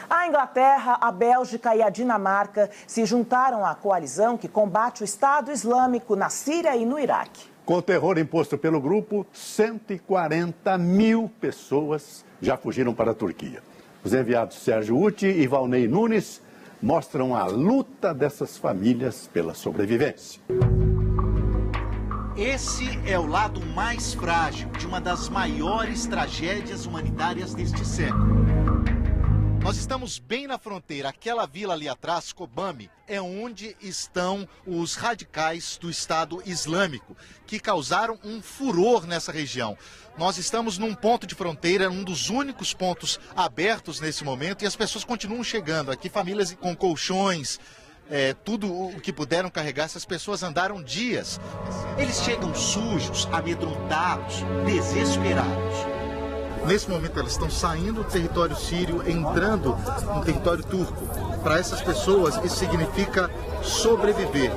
A Inglaterra, a Bélgica e a Dinamarca se juntaram à coalizão que combate o Estado Islâmico na Síria e no Iraque. Com o terror imposto pelo grupo, 140 mil pessoas já fugiram para a Turquia. Os enviados Sérgio Uti e Valnei Nunes mostram a luta dessas famílias pela sobrevivência. Esse é o lado mais frágil de uma das maiores tragédias humanitárias deste século. Nós estamos bem na fronteira. Aquela vila ali atrás, Kobani, é onde estão os radicais do Estado Islâmico, que causaram um furor nessa região. Nós estamos num ponto de fronteira, um dos únicos pontos abertos nesse momento, e as pessoas continuam chegando aqui, famílias com colchões, tudo o que puderam carregar. Essas pessoas andaram dias. Eles chegam sujos, amedrontados, desesperados. Nesse momento elas estão saindo do território sírio, entrando no território turco. Para essas pessoas isso significa sobreviver.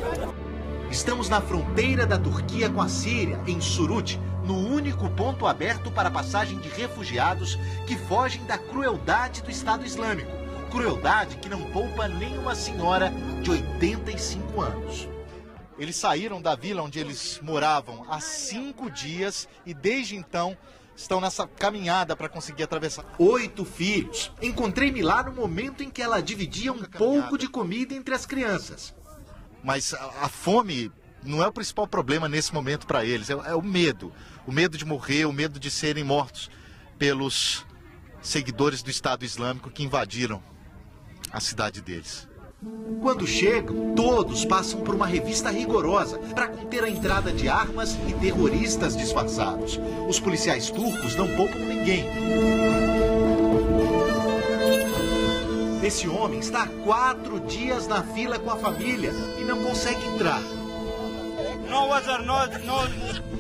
Estamos na fronteira da Turquia com a Síria, em Suruç, no único ponto aberto para a passagem de refugiados que fogem da crueldade do Estado Islâmico. Crueldade que não poupa nem uma senhora de 85 anos. Eles saíram da vila onde eles moravam há 5 dias e desde então estão nessa caminhada para conseguir atravessar. 8 filhos. Encontrei-me lá no momento em que ela dividia um pouco de comida entre as crianças. Mas a fome não é o principal problema nesse momento para eles, é o medo. O medo de morrer, o medo de serem mortos pelos seguidores do Estado Islâmico que invadiram a cidade deles. Quando chegam, todos passam por uma revista rigorosa para conter a entrada de armas e terroristas disfarçados. Os policiais turcos não poupam ninguém. Esse homem está há 4 dias na fila com a família e não consegue entrar.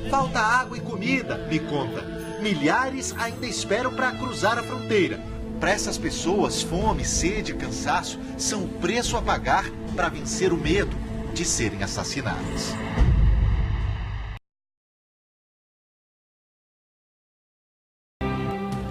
Falta água e comida, me conta. Milhares ainda esperam para cruzar a fronteira. Para essas pessoas, fome, sede e cansaço são o preço a pagar para vencer o medo de serem assassinadas.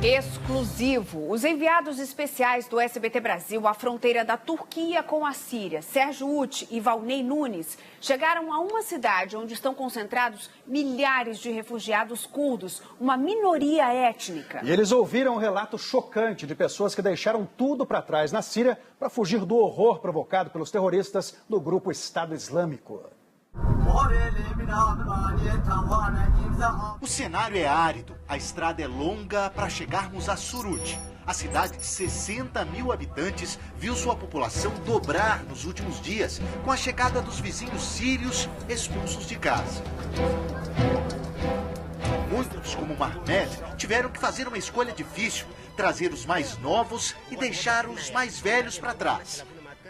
Exclusivo. Os enviados especiais do SBT Brasil à fronteira da Turquia com a Síria, Sérgio Uti e Valnei Nunes, chegaram a uma cidade onde estão concentrados milhares de refugiados curdos, uma minoria étnica. E eles ouviram um relato chocante de pessoas que deixaram tudo para trás na Síria para fugir do horror provocado pelos terroristas do grupo Estado Islâmico. O cenário é árido, a estrada é longa para chegarmos a Suruç. A cidade de 60 mil habitantes viu sua população dobrar nos últimos dias com a chegada dos vizinhos sírios expulsos de casa. Muitos, como Mahmed, tiveram que fazer uma escolha difícil, trazer os mais novos e deixar os mais velhos para trás.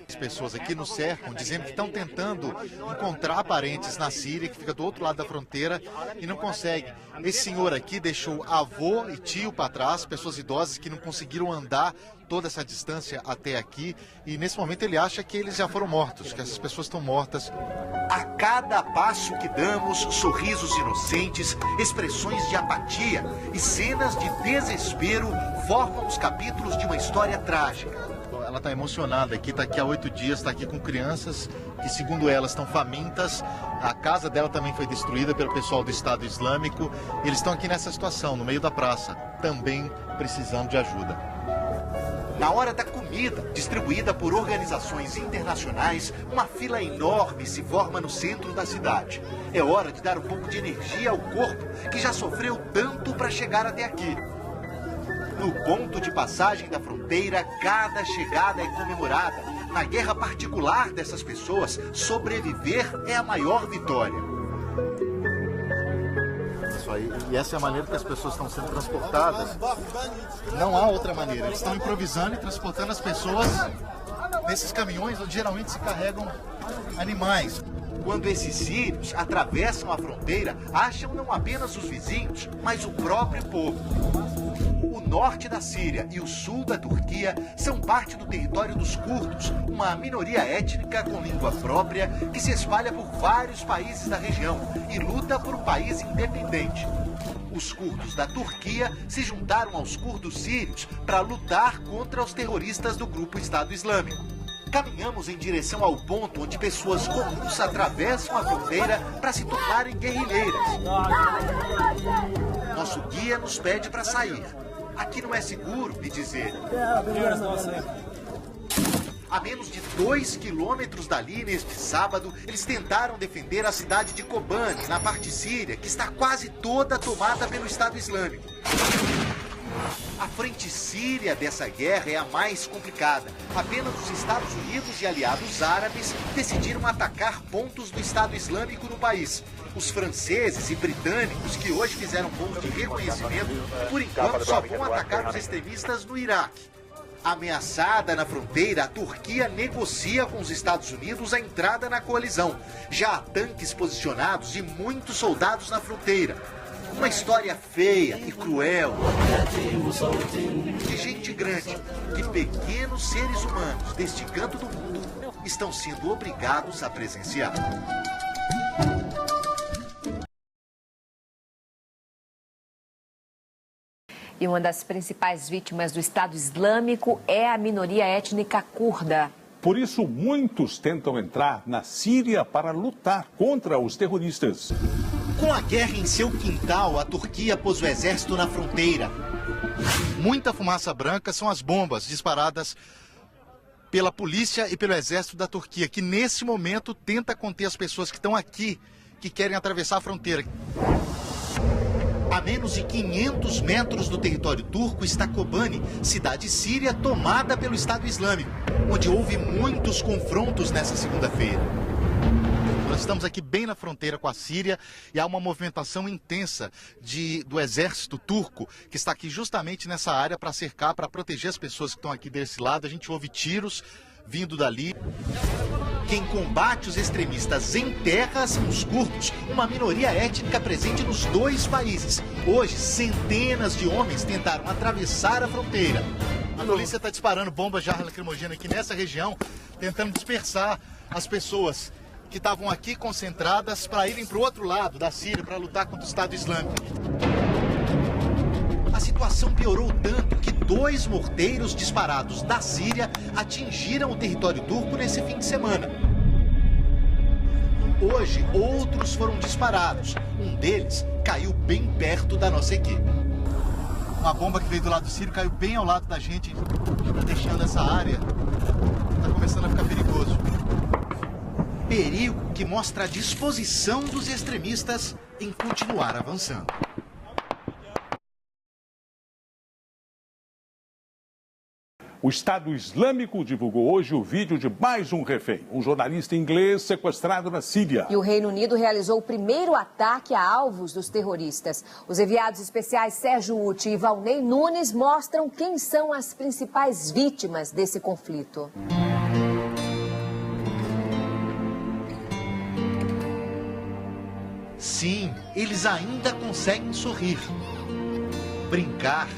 As pessoas aqui nos cercam, dizendo que estão tentando encontrar parentes na Síria, que fica do outro lado da fronteira, e não conseguem. Esse senhor aqui deixou avô e tio para trás, pessoas idosas que não conseguiram andar toda essa distância até aqui, e nesse momento ele acha que eles já foram mortos, que essas pessoas estão mortas. A cada passo que damos, sorrisos inocentes, expressões de apatia e cenas de desespero formam os capítulos de uma história trágica. Ela está emocionada aqui, está aqui há 8 dias, está aqui com crianças que, segundo ela, estão famintas. A casa dela também foi destruída pelo pessoal do Estado Islâmico. Eles estão aqui nessa situação, no meio da praça, também precisando de ajuda. Na hora da comida, distribuída por organizações internacionais, uma fila enorme se forma no centro da cidade. É hora de dar um pouco de energia ao corpo, que já sofreu tanto para chegar até aqui. No ponto de passagem da fronteira, cada chegada é comemorada. Na guerra particular dessas pessoas, sobreviver é a maior vitória. Isso aí, e essa é a maneira que as pessoas estão sendo transportadas. Não há outra maneira. Eles estão improvisando e transportando as pessoas nesses caminhões onde geralmente se carregam animais. Quando esses sírios atravessam a fronteira, acham não apenas os vizinhos, mas o próprio povo. O norte da Síria e o sul da Turquia são parte do território dos curdos, uma minoria étnica com língua própria que se espalha por vários países da região e luta por um país independente. Os curdos da Turquia se juntaram aos curdos sírios para lutar contra os terroristas do grupo Estado Islâmico. Caminhamos em direção ao ponto onde pessoas comuns atravessam a fronteira para se tornarem guerrilheiras. Nosso guia nos pede para sair. Aqui não é seguro, me dizer. A menos de 2 quilômetros dali, neste sábado, eles tentaram defender a cidade de Kobani, na parte síria, que está quase toda tomada pelo Estado Islâmico. A frente síria dessa guerra é a mais complicada. Apenas os Estados Unidos e aliados árabes decidiram atacar pontos do Estado Islâmico no país. Os franceses e britânicos, que hoje fizeram voos de reconhecimento, por enquanto só vão atacar os extremistas no Iraque. Ameaçada na fronteira, a Turquia negocia com os Estados Unidos a entrada na coalizão. Já há tanques posicionados e muitos soldados na fronteira. Uma história feia e cruel de gente grande, que pequenos seres humanos deste canto do mundo estão sendo obrigados a presenciar. E uma das principais vítimas do Estado Islâmico é a minoria étnica curda. Por isso, muitos tentam entrar na Síria para lutar contra os terroristas. Com a guerra em seu quintal, a Turquia pôs o exército na fronteira. Muita fumaça branca são as bombas disparadas pela polícia e pelo exército da Turquia, que nesse momento tenta conter as pessoas que estão aqui, que querem atravessar a fronteira. A menos de 500 metros do território turco está Kobani, cidade síria tomada pelo Estado Islâmico, onde houve muitos confrontos nessa segunda-feira. Nós estamos aqui bem na fronteira com a Síria e há uma movimentação intensa do exército turco que está aqui justamente nessa área para cercar, para proteger as pessoas que estão aqui desse lado. A gente ouve tiros vindo dali. Quem combate os extremistas em terra são os curdos, uma minoria étnica presente nos dois países. Hoje, centenas de homens tentaram atravessar a fronteira. A polícia está disparando bombas de ar lacrimogêneo aqui nessa região, tentando dispersar as pessoas que estavam aqui concentradas para irem para o outro lado da Síria para lutar contra o Estado Islâmico. A situação piorou tanto que 2 morteiros disparados da Síria atingiram o território turco nesse fim de semana. Hoje, outros foram disparados. Um deles caiu bem perto da nossa equipe. Uma bomba que veio do lado sírio caiu bem ao lado da gente, deixando essa área. Está começando a ficar perigoso. Perigo que mostra a disposição dos extremistas em continuar avançando. O Estado Islâmico divulgou hoje o vídeo de mais um refém, um jornalista inglês sequestrado na Síria. E o Reino Unido realizou o primeiro ataque a alvos dos terroristas. Os enviados especiais Sérgio Uti e Valnei Nunes mostram quem são as principais vítimas desse conflito. Sim, eles ainda conseguem sorrir, brincar.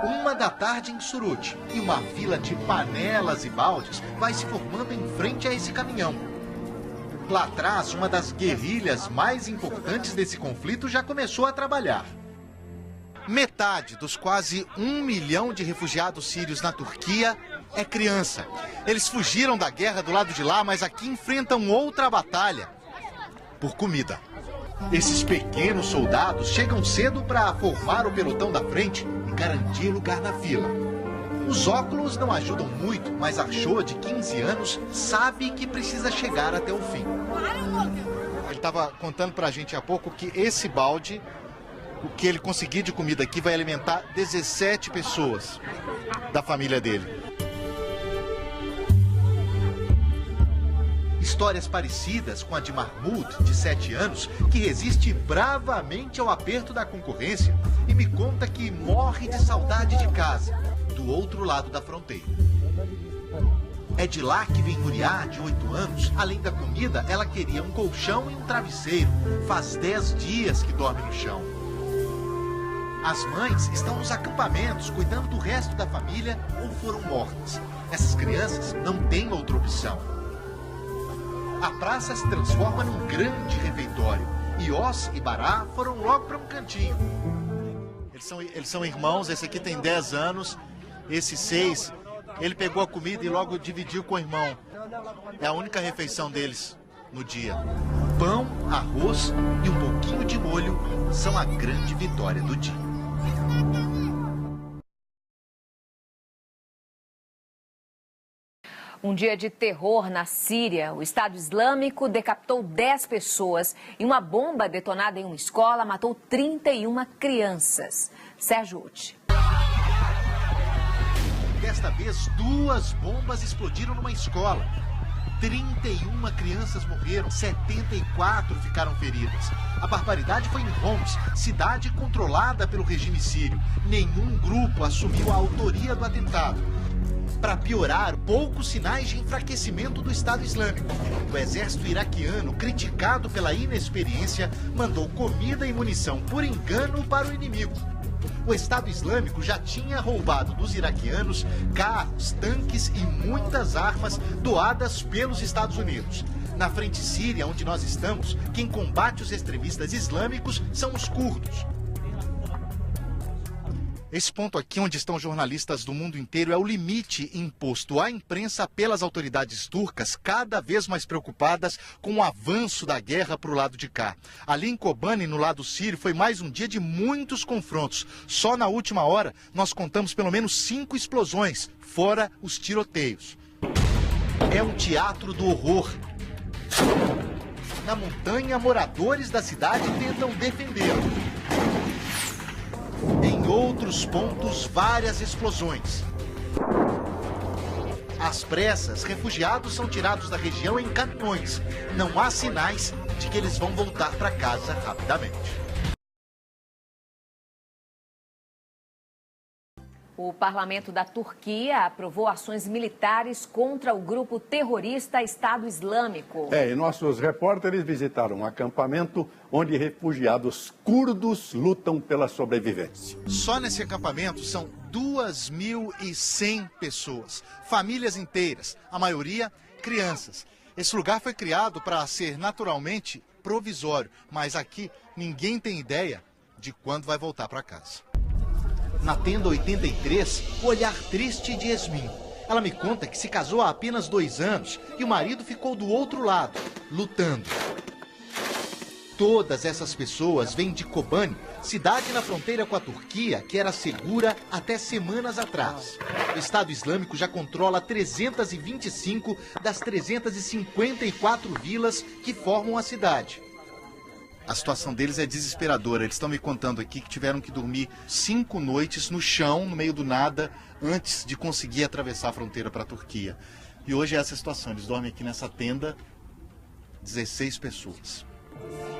1h em Suruç e uma fila de panelas e baldes vai se formando em frente a esse caminhão. Lá atrás, uma das guerrilhas mais importantes desse conflito já começou a trabalhar. Metade dos quase 1 milhão de refugiados sírios na Turquia é criança. Eles fugiram da guerra do lado de lá, mas aqui enfrentam outra batalha por comida. Esses pequenos soldados chegam cedo para formar o pelotão da frente e garantir lugar na fila. Os óculos não ajudam muito, mas a Shoa, de 15 anos, sabe que precisa chegar até o fim. Ele estava contando para a gente há pouco que esse balde, o que ele conseguir de comida aqui, vai alimentar 17 pessoas da família dele. Histórias parecidas com a de Mahmoud, de 7 anos, que resiste bravamente ao aperto da concorrência e me conta que morre de saudade de casa, do outro lado da fronteira. É de lá que vem Nuriá, de 8 anos. Além da comida, ela queria um colchão e um travesseiro. Faz 10 dias que dorme no chão. As mães estão nos acampamentos, cuidando do resto da família ou foram mortas. Essas crianças não têm outra opção. A praça se transforma num grande refeitório. Iós e Bará foram logo para um cantinho. Eles são irmãos, esse aqui tem 10 anos, esse 6, ele pegou a comida e logo dividiu com o irmão. É a única refeição deles no dia. Pão, arroz e um pouquinho de molho são a grande vitória do dia. Um dia de terror na Síria. O Estado Islâmico decapitou 10 pessoas e uma bomba detonada em uma escola matou 31 crianças. Sérgio Uti. Desta vez, 2 bombas explodiram numa escola. 31 crianças morreram, 74 ficaram feridas. A barbaridade foi em Homs, cidade controlada pelo regime sírio. Nenhum grupo assumiu a autoria do atentado. Para piorar, poucos sinais de enfraquecimento do Estado Islâmico. O exército iraquiano, criticado pela inexperiência, mandou comida e munição por engano para o inimigo. O Estado Islâmico já tinha roubado dos iraquianos carros, tanques e muitas armas doadas pelos Estados Unidos. Na frente síria, onde nós estamos, quem combate os extremistas islâmicos são os curdos. Esse ponto aqui, onde estão jornalistas do mundo inteiro, é o limite imposto à imprensa pelas autoridades turcas, cada vez mais preocupadas com o avanço da guerra para o lado de cá. Ali em Kobani, no lado sírio, foi mais um dia de muitos confrontos. Só na última hora, nós contamos pelo menos 5 explosões, fora os tiroteios. É um teatro do horror. Na montanha, moradores da cidade tentam defendê-lo. Em outros pontos, várias explosões. Às pressas, refugiados são tirados da região em caminhões. Não há sinais de que eles vão voltar para casa rapidamente. O parlamento da Turquia aprovou ações militares contra o grupo terrorista Estado Islâmico. E nossos repórteres visitaram um acampamento onde refugiados curdos lutam pela sobrevivência. Só nesse acampamento são 2.100 pessoas, famílias inteiras, a maioria crianças. Esse lugar foi criado para ser naturalmente provisório, mas aqui ninguém tem ideia de quando vai voltar para casa. Na tenda 83, o olhar triste de Yasmin. Ela me conta que se casou há apenas 2 anos e o marido ficou do outro lado, lutando. Todas essas pessoas vêm de Kobani, cidade na fronteira com a Turquia, que era segura até semanas atrás. O Estado Islâmico já controla 325 das 354 vilas que formam a cidade. A situação deles é desesperadora. Eles estão me contando aqui que tiveram que dormir 5 noites no chão, no meio do nada, antes de conseguir atravessar a fronteira para a Turquia. E hoje é essa situação. Eles dormem aqui nessa tenda, 16 pessoas.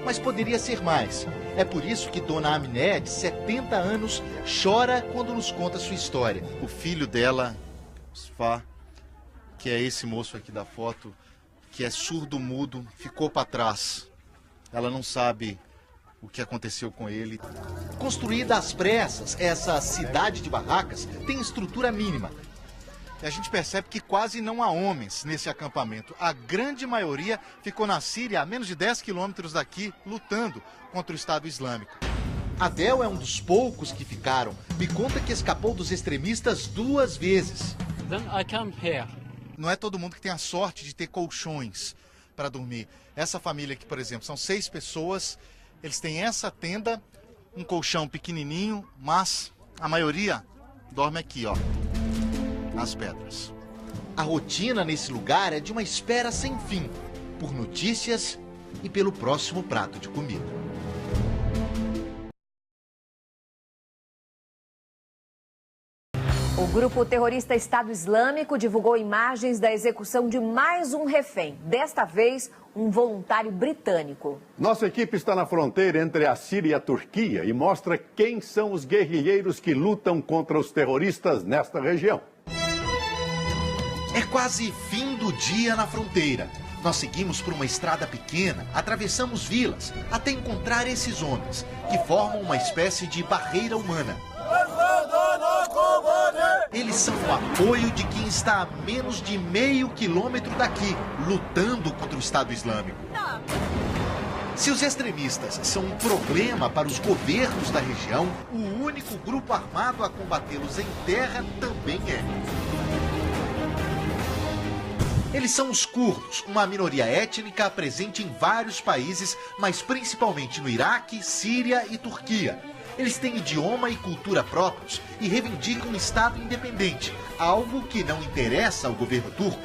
Mas poderia ser mais. É por isso que Dona Aminé, de 70 anos, chora quando nos conta sua história. O filho dela, Sfá, que é esse moço aqui da foto, que é surdo-mudo, ficou para trás. Ela não sabe o que aconteceu com ele. Construída às pressas, essa cidade de barracas tem estrutura mínima. E a gente percebe que quase não há homens nesse acampamento. A grande maioria ficou na Síria, a menos de 10 quilômetros daqui, lutando contra o Estado Islâmico. Adel é um dos poucos que ficaram. Me conta que escapou dos extremistas 2 vezes. Não é todo mundo que tem a sorte de ter colchões para dormir. Essa família aqui, por exemplo, são 6 pessoas. Eles têm essa tenda, um colchão pequenininho, mas a maioria dorme aqui, ó, nas pedras. A rotina nesse lugar é de uma espera sem fim, por notícias e pelo próximo prato de comida. O grupo terrorista Estado Islâmico divulgou imagens da execução de mais um refém, desta vez um voluntário britânico. Nossa equipe está na fronteira entre a Síria e a Turquia e mostra quem são os guerrilheiros que lutam contra os terroristas nesta região. É quase fim do dia na fronteira. Nós seguimos por uma estrada pequena, atravessamos vilas, até encontrar esses homens, que formam uma espécie de barreira humana. Eles são o apoio de quem está a menos de meio quilômetro daqui, lutando contra o Estado Islâmico. Se os extremistas são um problema para os governos da região, o único grupo armado a combatê-los em terra também é. Eles são os curdos, uma minoria étnica presente em vários países, mas principalmente no Iraque, Síria e Turquia. Eles têm idioma e cultura próprios e reivindicam um Estado independente, algo que não interessa ao governo turco.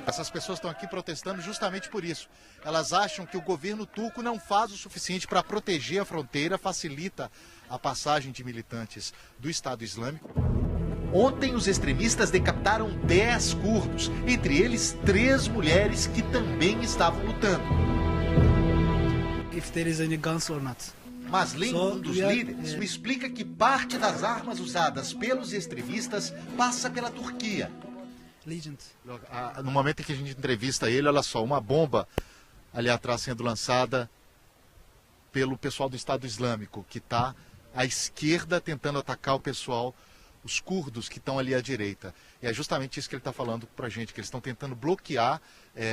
Essas pessoas estão aqui protestando justamente por isso. Elas acham que o governo turco não faz o suficiente para proteger a fronteira, facilita a passagem de militantes do Estado Islâmico. Ontem, os extremistas decapitaram 10 curdos, entre eles 3 mulheres que também estavam lutando. Maslin, um dos líderes, me explica que parte das armas usadas pelos extremistas passa pela Turquia. No momento em que a gente entrevista ele, olha só, uma bomba ali atrás sendo lançada pelo pessoal do Estado Islâmico, que está à esquerda tentando atacar o pessoal, os curdos que estão ali à direita. E é justamente isso que ele está falando para a gente, que eles estão tentando bloquear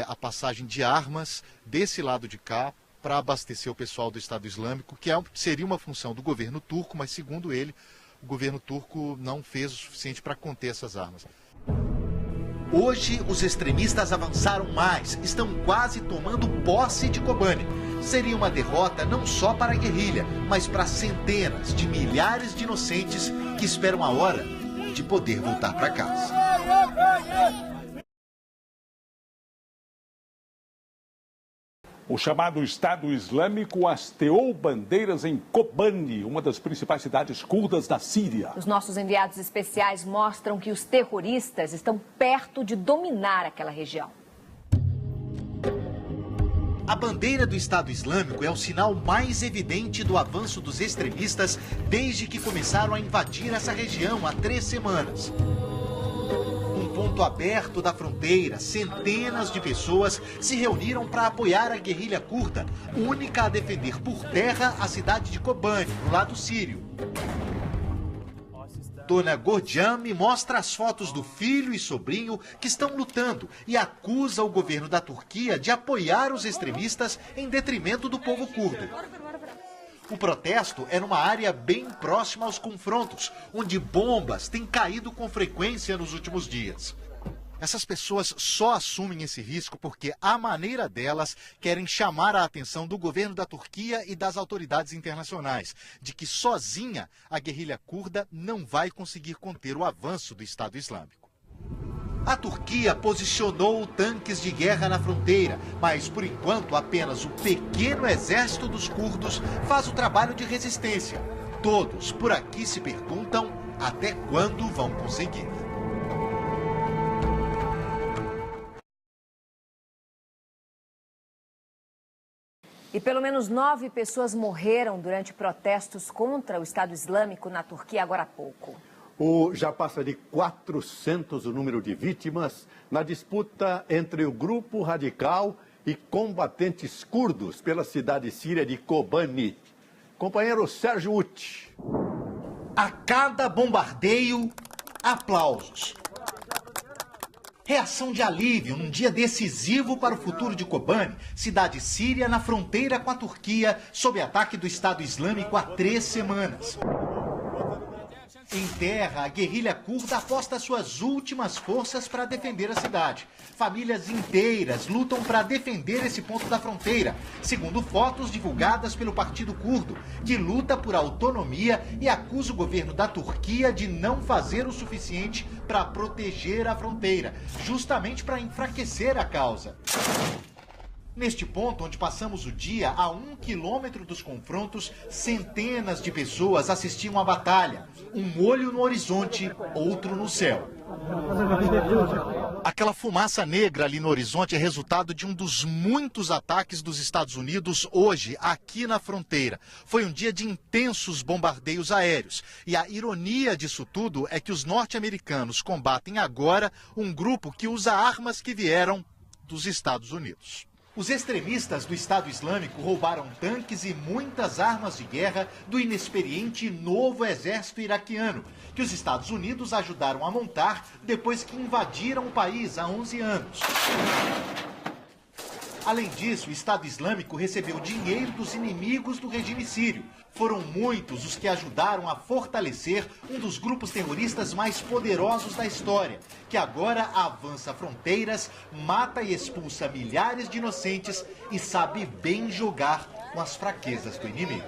a passagem de armas desse lado de cá para abastecer o pessoal do Estado Islâmico, que seria uma função do governo turco, mas segundo ele, o governo turco não fez o suficiente para conter essas armas. Hoje, os extremistas avançaram mais, estão quase tomando posse de Kobani. Seria uma derrota não só para a guerrilha, mas para centenas de milhares de inocentes que esperam a hora de poder voltar para casa. O chamado Estado Islâmico hasteou bandeiras em Kobani, uma das principais cidades curdas da Síria. Os nossos enviados especiais mostram que os terroristas estão perto de dominar aquela região. A bandeira do Estado Islâmico é o sinal mais evidente do avanço dos extremistas desde que começaram a invadir essa região há 3 semanas. Ponto aberto da fronteira, centenas de pessoas se reuniram para apoiar a guerrilha curda, única a defender por terra a cidade de Kobani, no lado sírio. Dona Gordian me mostra as fotos do filho e sobrinho que estão lutando e acusa o governo da Turquia de apoiar os extremistas em detrimento do povo curdo. O protesto é numa área bem próxima aos confrontos, onde bombas têm caído com frequência nos últimos dias. Essas pessoas só assumem esse risco porque, à maneira delas, querem chamar a atenção do governo da Turquia e das autoridades internacionais, de que sozinha a guerrilha curda não vai conseguir conter o avanço do Estado Islâmico. A Turquia posicionou tanques de guerra na fronteira, mas por enquanto apenas o pequeno exército dos curdos faz o trabalho de resistência. Todos por aqui se perguntam até quando vão conseguir. E pelo menos 9 pessoas morreram durante protestos contra o Estado Islâmico na Turquia agora há pouco. Já passa de 400 o número de vítimas na disputa entre o grupo radical e combatentes curdos pela cidade síria de Kobani. Companheiro Sérgio Uti. A cada bombardeio, aplausos. Reação de alívio num dia decisivo para o futuro de Kobani, cidade síria na fronteira com a Turquia, sob ataque do Estado Islâmico há 3 semanas. Em terra, a guerrilha curda aposta suas últimas forças para defender a cidade. Famílias inteiras lutam para defender esse ponto da fronteira, segundo fotos divulgadas pelo Partido Curdo, que luta por autonomia e acusa o governo da Turquia de não fazer o suficiente para proteger a fronteira, justamente para enfraquecer a causa. Neste ponto, onde passamos o dia, a 1 quilômetro dos confrontos, centenas de pessoas assistiam à batalha. Um olho no horizonte, outro no céu. Aquela fumaça negra ali no horizonte é resultado de um dos muitos ataques dos Estados Unidos hoje, aqui na fronteira. Foi um dia de intensos bombardeios aéreos. E a ironia disso tudo é que os norte-americanos combatem agora um grupo que usa armas que vieram dos Estados Unidos. Os extremistas do Estado Islâmico roubaram tanques e muitas armas de guerra do inexperiente e novo exército iraquiano, que os Estados Unidos ajudaram a montar depois que invadiram o país há 11 anos. Além disso, o Estado Islâmico recebeu dinheiro dos inimigos do regime sírio. Foram muitos os que ajudaram a fortalecer um dos grupos terroristas mais poderosos da história, que agora avança fronteiras, mata e expulsa milhares de inocentes e sabe bem jogar com as fraquezas do inimigo.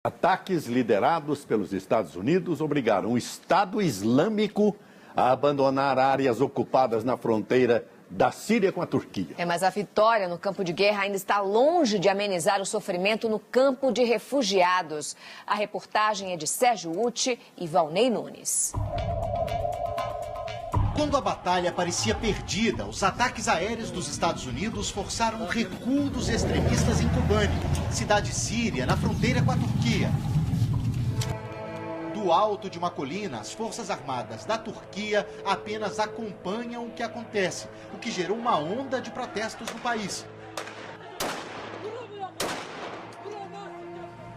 Ataques liderados pelos Estados Unidos obrigaram o Estado Islâmico a abandonar áreas ocupadas na fronteira da Síria com a Turquia. Mas a vitória no campo de guerra ainda está longe de amenizar o sofrimento no campo de refugiados. A reportagem é de Sérgio Uti e Valnei Nunes. Quando a batalha parecia perdida, os ataques aéreos dos Estados Unidos forçaram o recuo dos extremistas em Kobani, cidade síria na fronteira com a Turquia. Do alto de uma colina, as Forças Armadas da Turquia apenas acompanham o que acontece, o que gerou uma onda de protestos no país.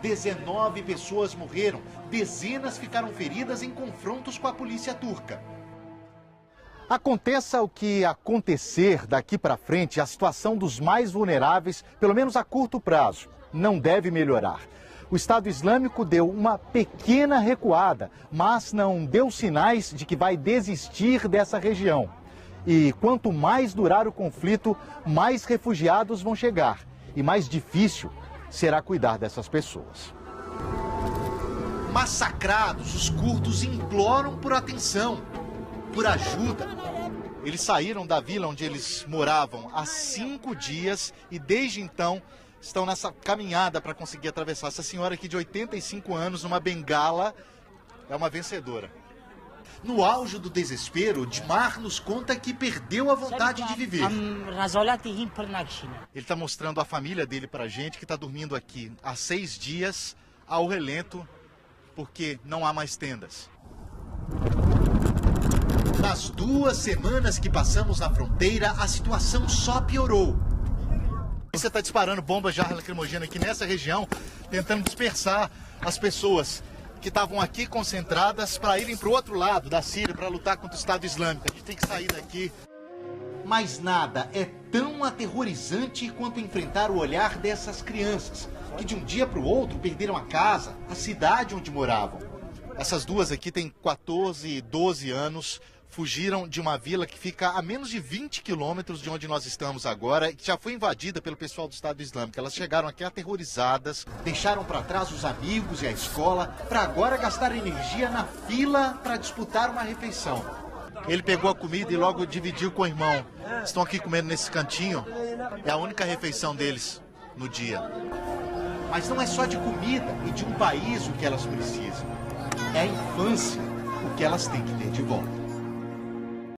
19 pessoas morreram, dezenas ficaram feridas em confrontos com a polícia turca. Aconteça o que acontecer daqui para frente, a situação dos mais vulneráveis, pelo menos a curto prazo, não deve melhorar. O Estado Islâmico deu uma pequena recuada, mas não deu sinais de que vai desistir dessa região. E quanto mais durar o conflito, mais refugiados vão chegar e mais difícil será cuidar dessas pessoas. Massacrados, os curdos imploram por atenção, por ajuda. Eles saíram da vila onde eles moravam há 5 dias e desde então estão nessa caminhada para conseguir atravessar. Essa senhora aqui de 85 anos, numa bengala, é uma vencedora. No auge do desespero, Dimar nos conta que perdeu a vontade de viver. Ele está mostrando a família dele para a gente, que está dormindo aqui há 6 dias, ao relento, porque não há mais tendas. Nas 2 semanas que passamos na fronteira, a situação só piorou. Você está disparando bombas de ar lacrimogênea aqui nessa região, tentando dispersar as pessoas que estavam aqui concentradas para irem para o outro lado da Síria para lutar contra o Estado Islâmico. A gente tem que sair daqui. Mas nada é tão aterrorizante quanto enfrentar o olhar dessas crianças, que de um dia para o outro perderam a casa, a cidade onde moravam. Essas duas aqui têm 14 e 12 anos. Fugiram de uma vila que fica a menos de 20 quilômetros de onde nós estamos agora, que já foi invadida pelo pessoal do Estado Islâmico. Elas chegaram aqui aterrorizadas, deixaram para trás os amigos e a escola, para agora gastar energia na fila para disputar uma refeição. Ele pegou a comida e logo dividiu com o irmão. Estão aqui comendo nesse cantinho, é a única refeição deles no dia. Mas não é só de comida e de um país o que elas precisam, é a infância o que elas têm que ter de volta.